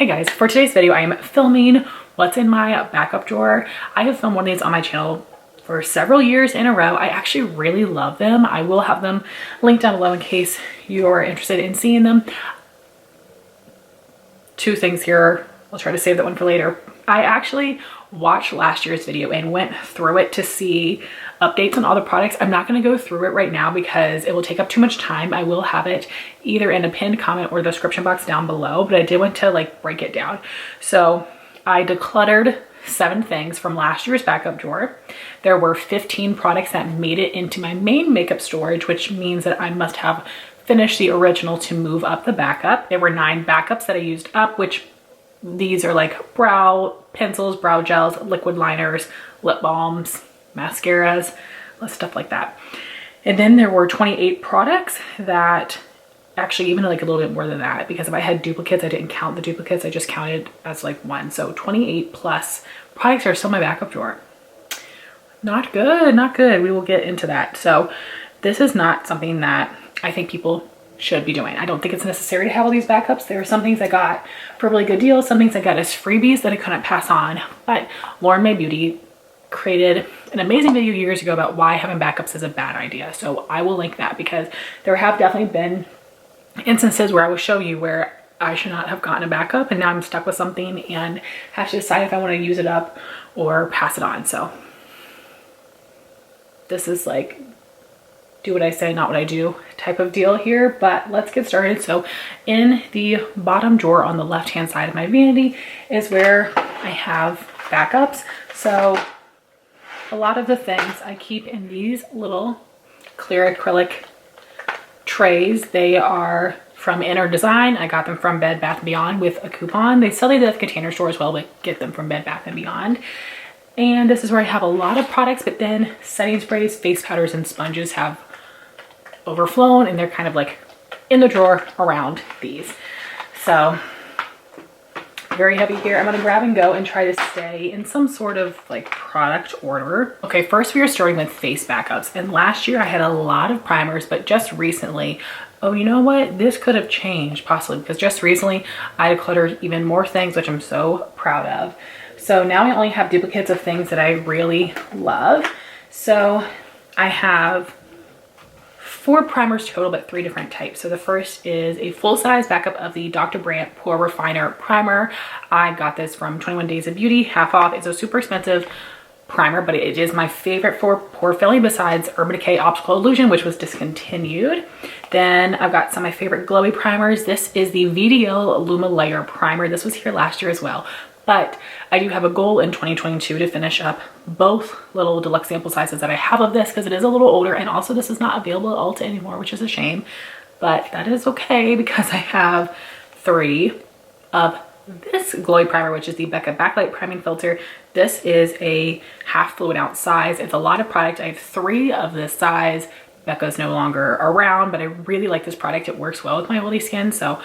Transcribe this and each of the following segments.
Hey guys, for today's video I am filming what's in my backup drawer. I have filmed one of these on my channel for several years in a row. I actually really love them. I will have them linked down below in case you're interested in seeing them. Two things here. I'll try to save that one for later. I actually watched last year's video and went through it to see updates on all the products. I'm not going to go through it right now because it will take up too much time. I will have it either in a pinned comment or the description box down below, but I did want to like break it down. So I decluttered 7 things from last year's backup drawer. There were 15 products that made it into my main makeup storage, which means that I must have finished the original to move up the backup. There were 9 backups that I used up, which these are like brow pencils, brow gels, liquid liners, lip balms, mascaras, stuff like that. And then there were 28 products that actually even like a little bit more than that, because if I had duplicates, I didn't count the duplicates. I just counted as like 1. So 28 plus products are still in my backup drawer. Not good, not good. We will get into that. So this is not something that I think people should be doing. I don't think it's necessary to have all these backups. There are some things I got for really good deals, some things I got as freebies that I couldn't pass on. But Lauren May Beauty created an amazing video years ago about why having backups is a bad idea. So I will link that because there have definitely been instances where I will show you where I should not have gotten a backup and now I'm stuck with something and have to decide if I want to use it up or pass it on. So this is like do what I say, not what I do type of deal here, but let's get started. So in the bottom drawer on the left hand side of my vanity is where I have backups. So a lot of the things I keep in these little clear acrylic trays. They are from Inner Design. I got them from Bed Bath & Beyond with a coupon. They sell these at the Container Store as well, but get them from Bed Bath & Beyond. And this is where I have a lot of products, but then setting sprays, face powders, and sponges have overflown and they're kind of like in the drawer around these. So very heavy here. I'm gonna grab and go and try to stay in some sort of like product order. Okay, first we are starting with face backups. And last year I had a lot of primers, but just recently, oh, you know what? This could have changed possibly because just recently I decluttered even more things, which I'm so proud of. So now I only have duplicates of things that I really love. So I have 4 primers total, but 3 different types. So the first is a full-size backup of the Dr. Brandt Pore Refiner Primer. I got this from 21 Days of Beauty, half off. It's a super expensive primer, but it is my favorite for pore filling besides Urban Decay Optical Illusion, which was discontinued. Then I've got some of my favorite glowy primers. This is the VDL Luma Layer Primer. This was here last year as well. But I do have a goal in 2022 to finish up both little deluxe sample sizes that I have of this because it is a little older, and also this is not available at Ulta anymore, which is a shame, but that is okay because I have 3 of this glowy primer, which is the Becca Backlight Priming Filter. This is a half fluid ounce size. It's a lot of product. I have 3 of this size. Becca's no longer around, but I really like this product. It works well with my oily skin, so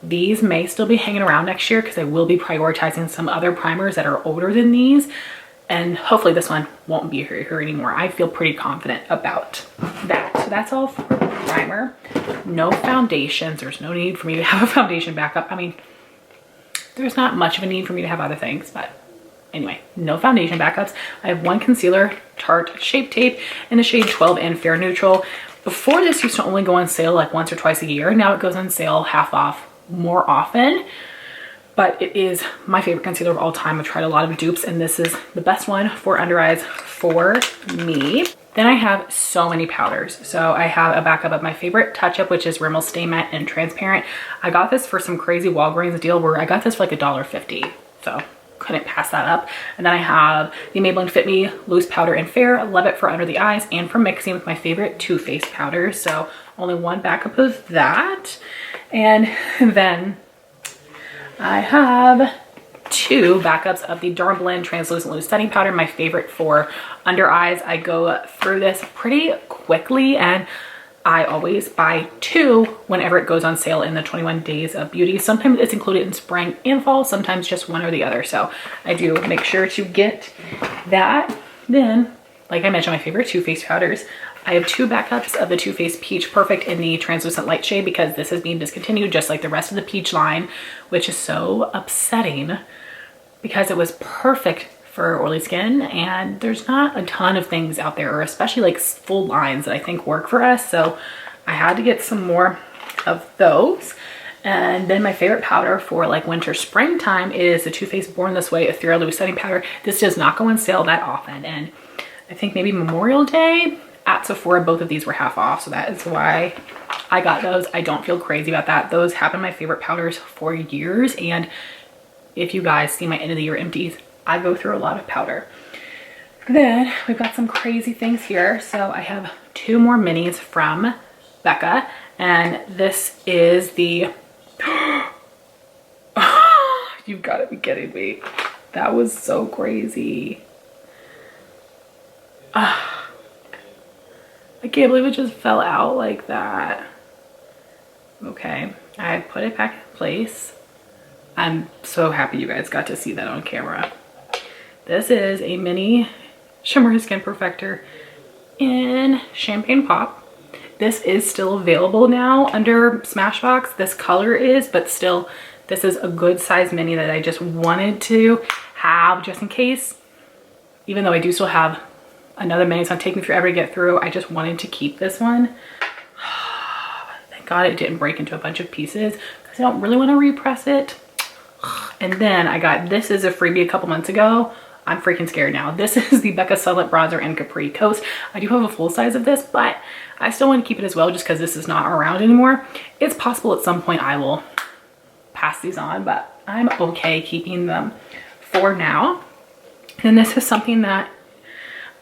these may still be hanging around next year because I will be prioritizing some other primers that are older than these. And hopefully this one won't be here anymore. I feel pretty confident about that. So that's all for the primer. No foundations. There's no need for me to have a foundation backup. I mean, there's not much of a need for me to have other things, but anyway, no foundation backups. I have 1 concealer, Tart Shape Tape in the shade 12 and Fair Neutral. Before this used to only go on sale like once or twice a year. Now it goes on sale half off more often, but it is my favorite concealer of all time. I've tried a lot of dupes and this is the best one for under eyes for me. Then I have so many powders. So I have a backup of my favorite touch up, which is Rimmel Stay Matte and Transparent. I got this for some crazy Walgreens deal where I got this for like $1.50, so couldn't pass that up. And then I have the Maybelline Fit Me Loose Powder in Fair. Love it for under the eyes and for mixing with my favorite Too Faced powders. So only 1 backup of that. And then I have 2 backups of the Dermablend Translucent Loose Setting Powder, my favorite for under eyes. I go through this pretty quickly and I always buy 2 whenever it goes on sale in the 21 Days of Beauty. Sometimes it's included in spring and fall, sometimes just one or the other. So I do make sure to get that. Then, like I mentioned, my favorite Too Faced powders. I have 2 backups of the Too Faced Peach Perfect in the translucent light shade because this is being discontinued just like the rest of the peach line, which is so upsetting because it was perfect for oily skin, and there's not a ton of things out there, or especially like full lines that I think work for us. So I had to get some more of those. And then my favorite powder for like winter springtime is the Too Faced Born This Way Ethereal Loose Setting Powder. This does not go on sale that often, and I think maybe Memorial Day at Sephora, both of these were half off, so that is why I got those. I don't feel crazy about that. Those have been my favorite powders for years, and if you guys see my end of the year empties, I go through a lot of powder. Then we've got some crazy things here. So I have 2 more minis from Becca, and this is the you've got to be kidding me. That was so crazy. I can't believe it just fell out like that. Okay, I put it back in place. I'm so happy you guys got to see that on camera. This is a mini shimmer skin perfector in Champagne Pop. This is still available now under Smashbox. This color is, but still, this is a good size mini that I just wanted to have just in case. Even though I do still have another mini, it's gonna take me forever to get through. I just wanted to keep this one. Thank God it didn't break into a bunch of pieces because I don't really want to repress it. And then I got, this is a freebie a couple months ago. I'm freaking scared now. This is the Becca Sunlit Bronzer in Capri Coast. I do have a full size of this, but I still want to keep it as well just because this is not around anymore. It's possible at some point I will pass these on, but I'm okay keeping them for now. And this is something that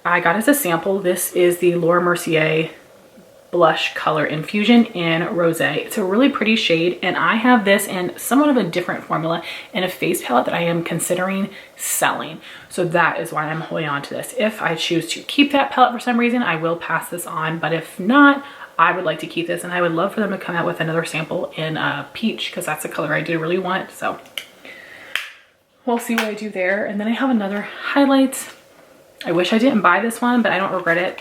I got as a sample. This is the Laura Mercier blush color infusion in Rosé. It's a really pretty shade, and I have this in somewhat of a different formula in a face palette that I am considering selling. So that is why I'm holding on to this. If I choose to keep that palette for some reason, I will pass this on, but if not, I would like to keep this, and I would love for them to come out with another sample in peach because that's the color I do really want. So we'll see what I do there. And then I have another highlights. I wish I didn't buy this one, but I don't regret it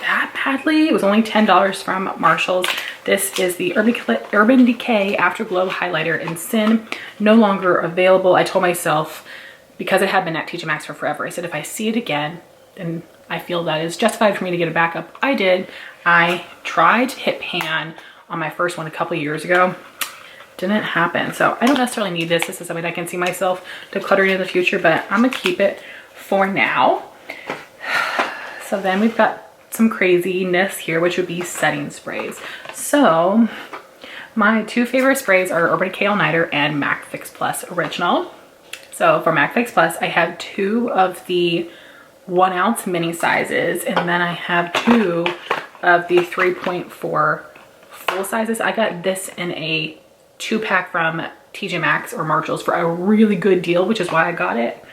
that badly. It was only $10 from Marshall's. This is the Urban Decay Afterglow Highlighter in Sin. No longer available. I told myself, because it had been at TJ Maxx for forever, I said if I see it again, then I feel that is justified for me to get a backup. I did. I tried to hit pan on my first one a couple years ago. Didn't happen. So I don't necessarily need this. This is something I can see myself decluttering in the future, but I'm gonna keep it for now. So then we've got some craziness here, which would be setting sprays. So my 2 favorite sprays are Urban Decay All Nighter and MAC Fix Plus Original. So for MAC Fix Plus, I have 2 of the 1 ounce mini sizes, and then I have 2 of the 3.4 full sizes. I got this in a 2-pack from TJ Maxx or Marshall's for a really good deal, which is why I got it.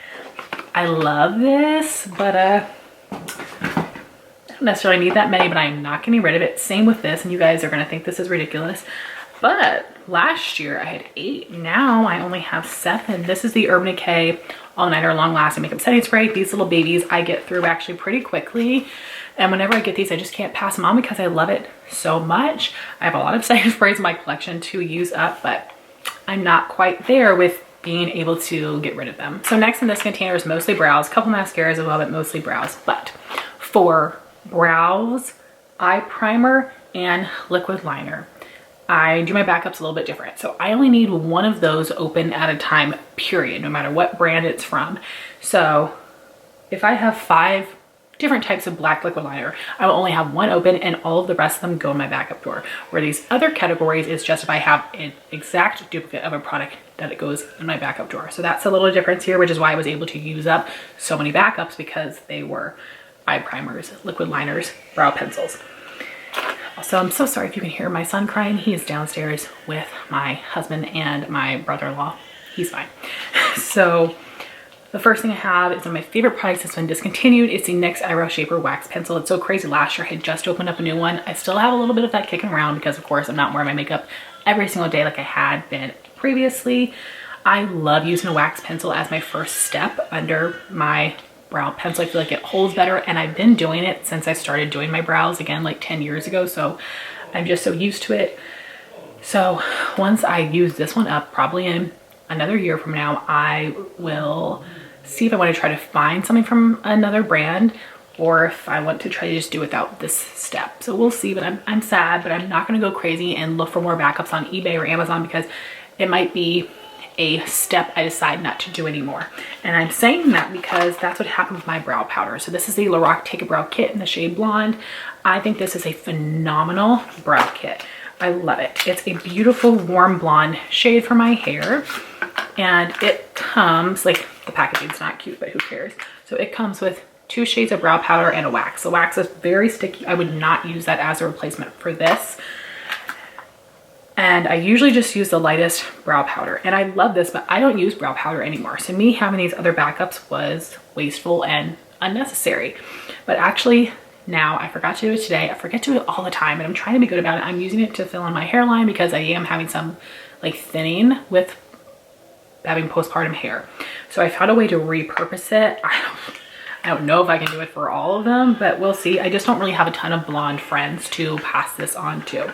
I love this, but I don't necessarily need that many, but I'm not getting rid of it. Same with this, and you guys are gonna think this is ridiculous, but last year I had 8. Now I only have 7. This is the Urban Decay All Nighter Long Lasting Makeup Setting Spray. These little babies I get through actually pretty quickly, and whenever I get these I just can't pass them on because I love it so much. I have a lot of setting sprays in my collection to use up, but I'm not quite there with being able to get rid of them. So next in this container is mostly brows, couple mascaras as well, but mostly brows. But for brows, eye primer, and liquid liner, I do my backups a little bit different. So I only need 1 of those open at a time, period, no matter what brand it's from. So if I have 5 different types of black liquid liner, I will only have 1 open, and all of the rest of them go in my backup drawer. Where these other categories is just if I have an exact duplicate of a product that it goes in my backup drawer. So that's a little difference here, which is why I was able to use up so many backups, because they were eye primers, liquid liners, brow pencils. Also, I'm so sorry if you can hear my son crying. He is downstairs with my husband and my brother-in-law. He's fine. So the first thing I have is one of my favorite products that's been discontinued. It's the NYX Eyebrow Shaper Wax Pencil. It's so crazy. Last year I had just opened up a new one. I still have a little bit of that kicking around because, of course, I'm not wearing my makeup every single day like I had been previously. I love using a wax pencil as my first step under my brow pencil. I feel like it holds better, and I've been doing it since I started doing my brows again like 10 years ago, so I'm just so used to it. So once I use this one up, probably in another year from now, I will see if I want to try to find something from another brand, or if I want to try to just do without this step. So we'll see, but I'm sad, but I'm not going to go crazy and look for more backups on eBay or Amazon, because it might be a step I decide not to do anymore. And I'm saying that because that's what happened with my brow powder. So this is the Lorac Take a Brow Kit in the shade Blonde. I think this is a phenomenal brow kit. I love it. It's a beautiful warm blonde shade for my hair. And it comes, like, the packaging's not cute, but who cares? So it comes with 2 shades of brow powder and a wax. The wax is very sticky. I would not use that as a replacement for this. And I usually just use the lightest brow powder. And I love this, but I don't use brow powder anymore. So me having these other backups was wasteful and unnecessary. But actually now, I forgot to do it today. I forget to do it all the time, and I'm trying to be good about it. I'm using it to fill in my hairline because I am having some like thinning with having postpartum hair. So I found a way to repurpose it. I don't know if I can do it for all of them, but we'll see. I just don't really have a ton of blonde friends to pass this on to.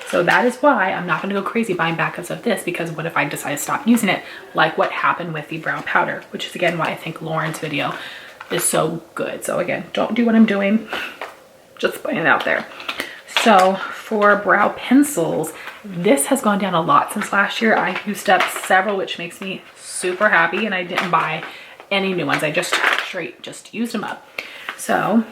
So that is why I'm not going to go crazy buying backups of this, because what if I decide to stop using it, like what happened with the brow powder, which is again why I think Lauren's video is so good. So again, don't do what I'm doing, just putting it out there. So for brow pencils, this has gone down a lot since last year. I used up several, which makes me super happy, and I didn't buy any new ones. I just used them up. So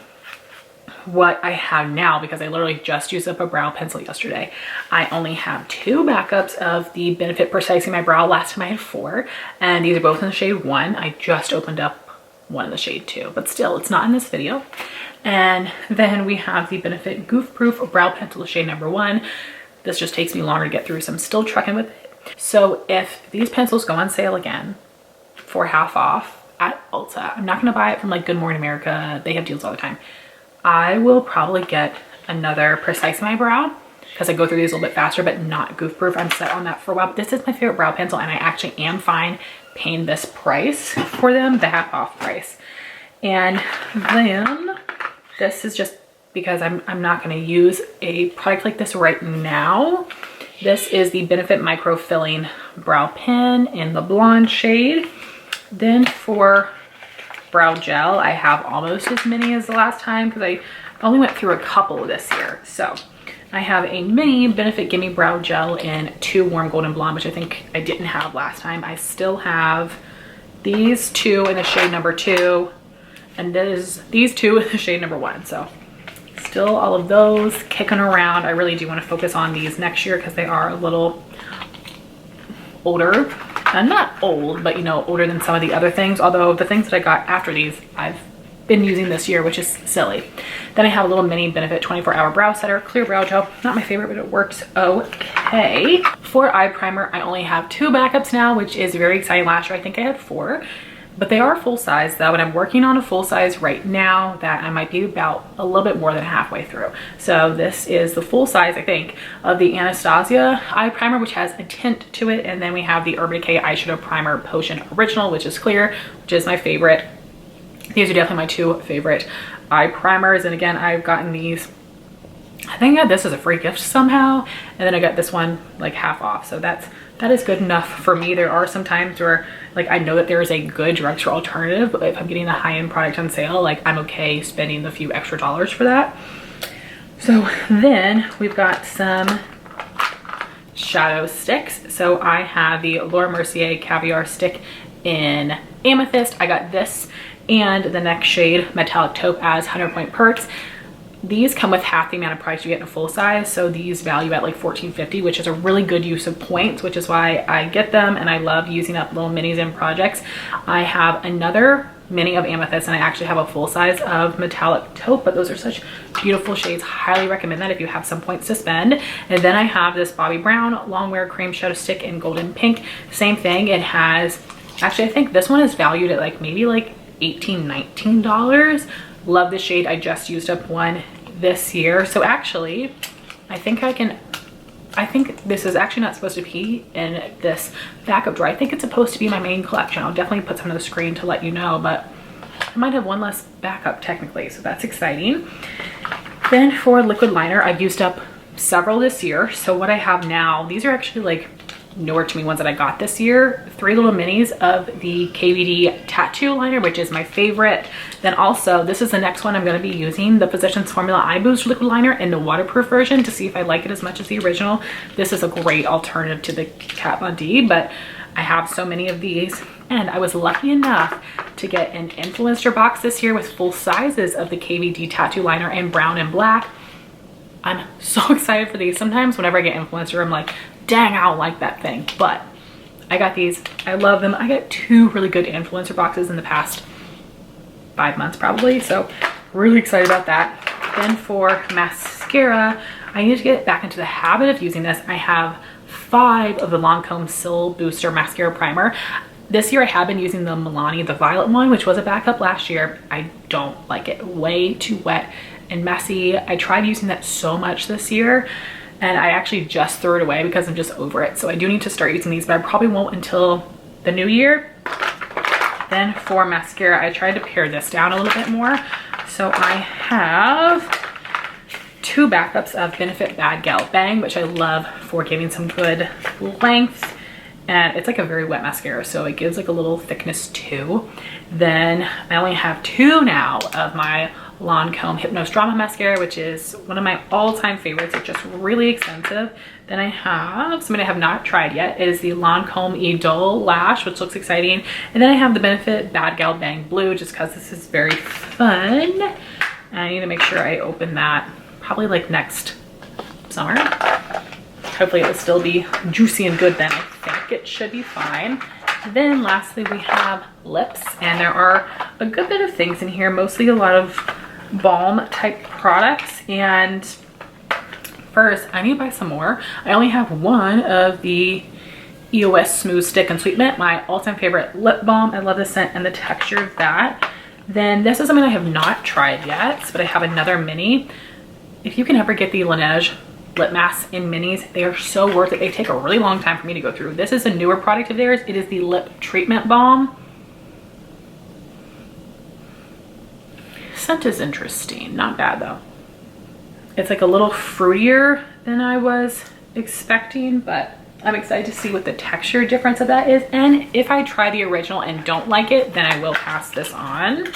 what I have now, because I literally just used up a brow pencil yesterday, I only have 2 backups of the Benefit Precising My Brow. Last time I had 4, and these are both in the shade 1. I just opened up one in the shade 2, but still, it's not in this video. And then we have the Benefit Goof Proof Brow Pencil, shade number 1. This just takes me longer to get through, so I'm still trucking with it. So if these pencils go on sale again for half off at Ulta, I'm not going to buy it from like Good Morning America. They have deals all the time. I will probably get another Precise My Brow, because I go through these a little bit faster, but not goof proof. I'm set on that for a while. But this is my favorite brow pencil, and I actually am fine paying this price for them, the half off price. And then this is just because I'm not going to use a product like this right now. This is the Benefit Micro Filling Brow Pen in the blonde shade. Then for brow gel, I have almost as many as the last time, because I only went through a couple this year. So I have a mini Benefit Gimme Brow Gel in 2 Warm Golden Blonde, which I think I didn't have last time. I still have these 2 in the shade number 2, and these 2 in the shade number 1. So still all of those kicking around. I really do want to focus on these next year, because they are a little older. And not old, but you know, older than some of the other things. Although the things that I got after these, I've been using this year, which is silly. Then I have a little mini Benefit 24-Hour Brow Setter Clear Brow Gel. Not my favorite, but it works okay. For eye primer, I only have 2 backups now, which is very exciting. Last year I think I had 4, but they are full size though, and I'm working on a full size right now that I might be about a little bit more than halfway through. So this is the full size, I think, of the Anastasia eye primer, which has a tint to it. And then we have the Urban Decay Eyeshadow Primer Potion Original, which is clear, which is my favorite. These are definitely my 2 favorite eye primers. And again, I've gotten these, I think I got this as a free gift somehow, and then I got this one like half off. So that is good enough for me. There are some times where like I know that there is a good drugstore alternative, but if I'm getting a high-end product on sale, like I'm okay spending the few extra dollars for that. So then we've got some shadow sticks. So I have the Laura Mercier Caviar Stick in Amethyst. I got this and the next shade Metallic Taupe as 100 Point Perks. These come with half the amount of price you get in a full size, so these value at like $14.50, which is a really good use of points, which is why I get them, and I love using up little minis in projects. I have another mini of Amethyst, and I actually have a full size of Metallic Taupe, but those are such beautiful shades. Highly recommend that if you have some points to spend. And then I have this Bobbi Brown Long Wear Cream Shadow Stick in Golden Pink. Same thing, it has, actually I think this one is valued at like maybe like $18, $19. Love this shade. I just used up one this year. So actually, I think this is actually not supposed to be in this backup drawer. I think it's supposed to be my main collection. I'll definitely put some on the screen to let you know, but I might have one less backup technically, so that's exciting. Then for liquid liner, I've used up several this year. So what I have now, these are actually like newer to me ones that I got this year. 3 little minis of the KVD tattoo liner, which is my favorite. Then also, this is the next one I'm going to be using, the Physicians Formula Eye Boost liquid liner in the waterproof version to see if I like it as much as the original. This is a great alternative to the Kat Von D, but I have so many of these, and I was lucky enough to get an influencer box this year with full sizes of the KVD tattoo liner in brown and black. I'm so excited for these. Sometimes whenever I get influencer, I'm like, dang, I don't like that thing. But I got these. I love them. I got 2 really good influencer boxes in the past 5 months probably. So really excited about that. Then for mascara, I need to get back into the habit of using this. I have 5 of the Lancome Sil Booster Mascara Primer. This year I have been using the Milani, the violet one, which was a backup last year. I don't like it. Way too wet and messy. I tried using that so much this year, and I actually just threw it away because I'm just over it. So I do need to start using these, but I probably won't until the new year. Then for mascara, I tried to pare this down a little bit more. So I have 2 backups of Benefit Bad Gal Bang, which I love for giving some good length. And it's like a very wet mascara, so it gives like a little thickness too. Then I only have 2 now of my Lancome Hypnose Drama Mascara, which is one of my all-time favorites. It's just really expensive. Then I have something I have not tried yet. It is the Lancome Idole Lash, which looks exciting. And then I have the Benefit Bad Gal Bang Blue, just because this is very fun. And I need to make sure I open that probably like next summer. Hopefully it will still be juicy and good then. I think it should be fine. Then lastly, we have lips, and there are a good bit of things in here, mostly a lot of balm type products. And first, I need to buy some more. I only have 1 of the EOS Smooth Stick and Sweet Mint, my all-time favorite lip balm. I love the scent and the texture of that. Then this is something I have not tried yet, but I have another mini. If you can ever get the Laneige lip masks in minis, they are so worth it. They take a really long time for me to go through. This is a newer product of theirs. It is the Lip Treatment Balm. Scent is interesting, not bad though. It's like a little fruitier than I was expecting, but I'm excited to see what the texture difference of that is. And if I try the original and don't like it, then I will pass this on.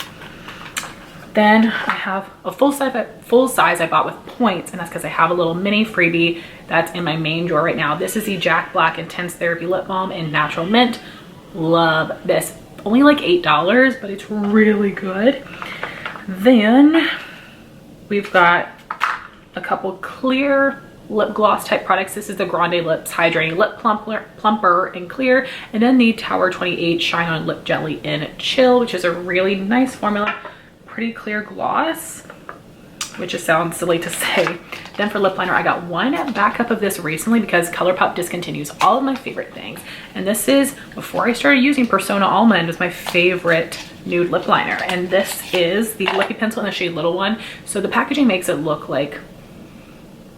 Then I have a full size I bought with points, and that's because I have a little mini freebie that's in my main drawer right now. This is the Jack Black Intense Therapy Lip Balm in Natural Mint. Love this. Only like $8, but it's really good. Then we've got a couple clear lip gloss type products. This is the Grande Lips Hydrating Lip Plumper in clear, and then the Tower 28 Shine On Lip Jelly in Chill, which is a really nice formula. Pretty clear gloss, which just sounds silly to say. Then for lip liner, I got 1 backup of this recently because ColourPop discontinues all of my favorite things. And this is before I started using Persona Almond, was my favorite nude lip liner. And this is the Lippy Pencil in the shade Little One. So the packaging makes it look like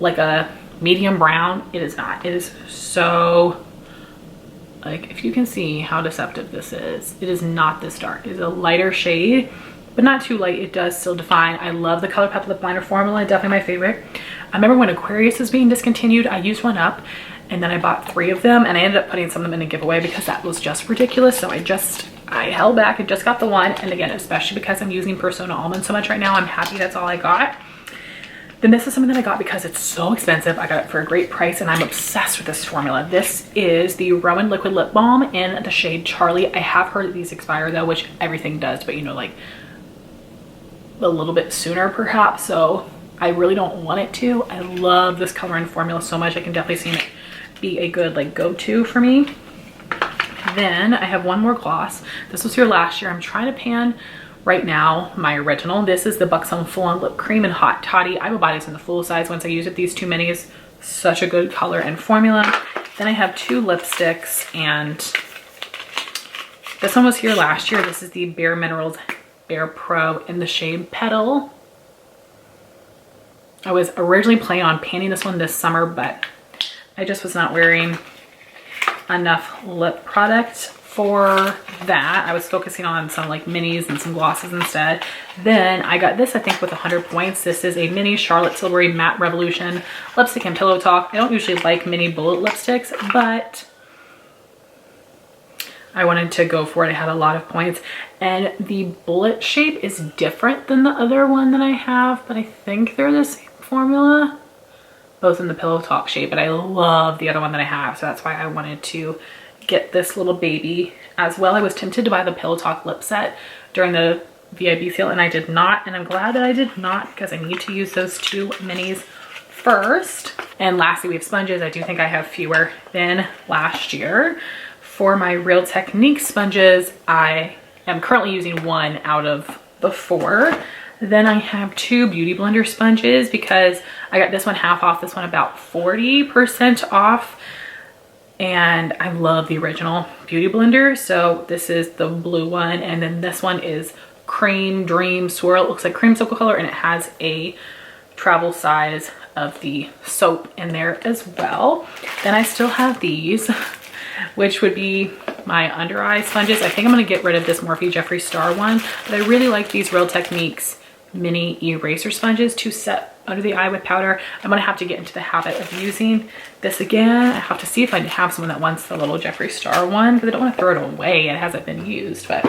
a medium brown. It is not. It is so, like, if you can see how deceptive this is, it is not this dark. It is a lighter shade, but not too light. It does still define. I love the ColourPop lip liner formula, definitely my favorite. I remember when Aquarius was being discontinued, I used one up, and then I bought 3 of them, and I ended up putting some of them in a giveaway because that was just ridiculous. So I held back and just got the 1. And again, especially because I'm using Persona Almond so much right now, I'm happy that's all I got. Then this is something that I got because it's so expensive. I got it for a great price, and I'm obsessed with this formula. This is the Rowan Liquid Lip Balm in the shade Charlie. I have heard that these expire though, which everything does, but you know, like a little bit sooner perhaps. So I really don't want it to. I love this color and formula so much. I can definitely see it be a good like go-to for me. Then I have 1 more gloss. This was here last year. I'm trying to pan right now my original. This is the Buxom Full On Lip Cream in Hot Toddy. I will buy this in the full size once I use it. These 2 minis, such a good color and formula. Then I have 2 lipsticks, and this one was here last year. This is the Bare Minerals Bare Pro in the shade Petal. I was originally planning on panning this one this summer, but I just was not wearing enough lip product for that. I was focusing on some like minis and some glosses instead. Then I got this, I think, with 100 points. This is a mini Charlotte Tilbury Matte Revolution lipstick in Pillow Talk. I don't usually like mini bullet lipsticks, but I wanted to go for it. I had a lot of points, and the bullet shape is different than the other one that I have, but I think they're the same formula, both in the Pillow Talk shape, but I love the other one that I have, so that's why I wanted to get this little baby as well. I was tempted to buy the Pillow Talk lip set during the VIB sale, and I did not, and I'm glad that I did not, because I need to use those 2 minis first. And lastly, we have sponges. I do think I have fewer than last year. For my Real Technique sponges, I am currently using 1 out of the 4. Then I have 2 Beauty Blender sponges because I got this one half off, this one about 40% off. And I love the original Beauty Blender. So this is the blue one, and then this one is Cream Dream Swirl. It looks like creamsicle color, and it has a travel size of the soap in there as well. Then I still have these, which would be my under eye sponges. I think I'm gonna get rid of this Morphe Jeffree Star one, but I really like these Real Techniques mini eraser sponges to set under the eye with powder. I'm gonna have to get into the habit of using this again. I have to see if I have someone that wants the little Jeffree Star one, because I don't want to throw it away. It hasn't been used, but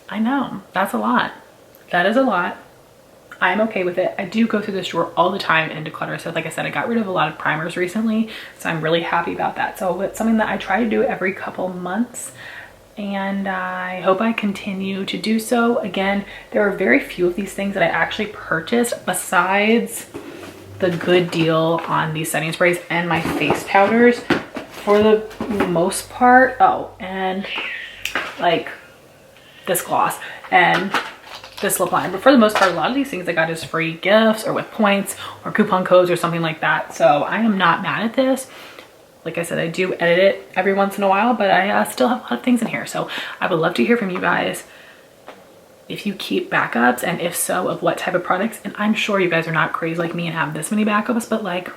I know that's a lot. That is a lot. I'm okay with it. I do go through this drawer all the time and declutter. So like I said, I got rid of a lot of primers recently, so I'm really happy about that. So it's something that I try to do every couple months, and I hope I continue to do so. Again, there are very few of these things that I actually purchased besides the good deal on these setting sprays and my face powders for the most part. Oh, and like this gloss and this lip liner, but for the most part, a lot of these things I got as free gifts or with points or coupon codes or something like that. So I am not mad at this. Like I said, I do edit it every once in a while, but I still have a lot of things in here. So I would love to hear from you guys if you keep backups, and if so, of what type of products. And I'm sure you guys are not crazy like me and have this many backups, but like,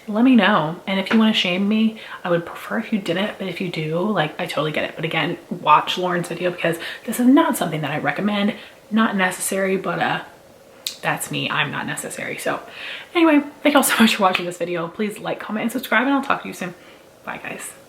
let me know. And if you want to shame me, I would prefer if you didn't, but if you do, like, I totally get it. But again, watch Lauren's video, because this is not something that I recommend. Not necessary, but that's me. I'm not necessary. So anyway, thank you all so much for watching this video. Please like, comment, and subscribe, and I'll talk to you soon. Bye guys.